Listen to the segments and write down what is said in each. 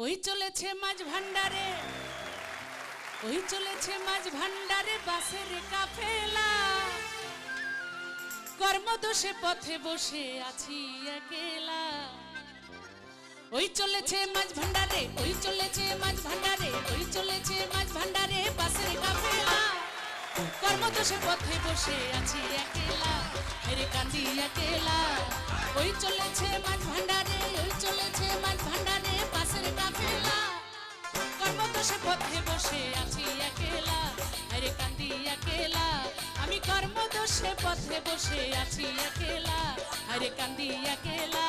ওই চলেছে মাছ ভান্ডারে, ওই চলেছে মাছ ভান্ডারে বাসের কাফেলা। কর্মদোষে পথে বসে আছি একলা। ওই চলেছে মাছ ভান্ডারে, ওই চলেছে মাছ ভান্ডারে, ওই চলেছে মাছ ভান্ডারে বাসের কাফেলা। কর্মদোষে পথে বসে আছি একলা, হেরে কান্দি একলা। ওই চলেছে মাছ ভান্ডারে, ওই চলেছে মাছ ভান্ডারে বাসের কাফেলা। কর্মদোষে পথে বসে আছি একলা, হেরে কান্দি একলা। আমি কর্মদোষে পথে বসে আছি একলা, হেরে কান্দি একলা।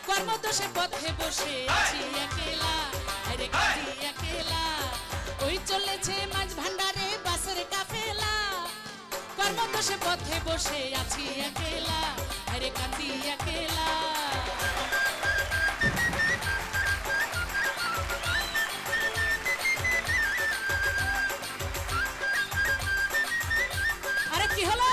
কর্মদোষে পথে বসে আছি একলা, হেরে কান্দি একলা। ওই চলেছে মাছ ভান্ডারে বাসের কাফেলা। কর্মদোষে পথে বসে আছি একলা, হেরে কান্দি একলা। আরে কি হলো?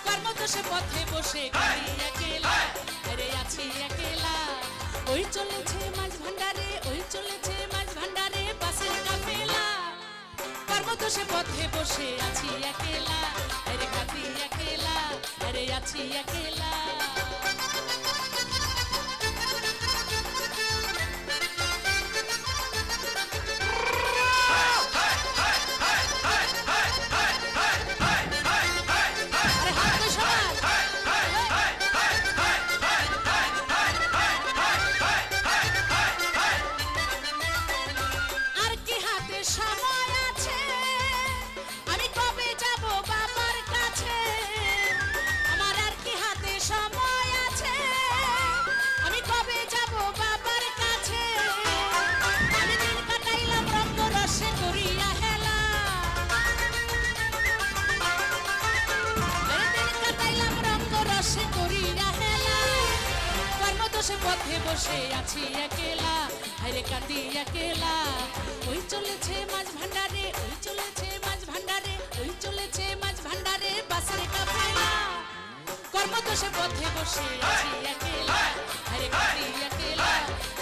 কর্মদোষে পথে বসে কাঁদি একলা, হেরে আছি একলা। ওই চলেছে মাছ ভান্ডারে, ওই চলেছে মাছ ভান্ডারে বাসের কাফেলা। কর্মদোষে পথে বসে আছি একলা, হেরে কাঁদি একলা, হেরে আছি একলা। পথে বসে আছি একলা, হেরে কান্দি একলা। ওই চলেছে মাছ ভান্ডারে, ওই চলেছে মাছ ভান্ডারে, ওই চলেছে মাছ ভান্ডারে বাসের কাফেলা। কর্মদোষে পথে বসে আছি একলা, হেরে কান্দি একলা।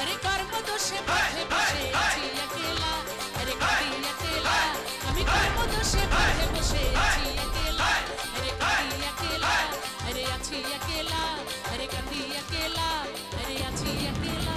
আরে কর্মদোষে পথে বসে আছি একলা, হেরে কান্দি একলা। আমি কর্মদোষে পথে বসে আছি একলা, হেরে কান্দি একলা, হেরে আছি একলা, হেরে কান্দি একলা, হেরে আছি একলা।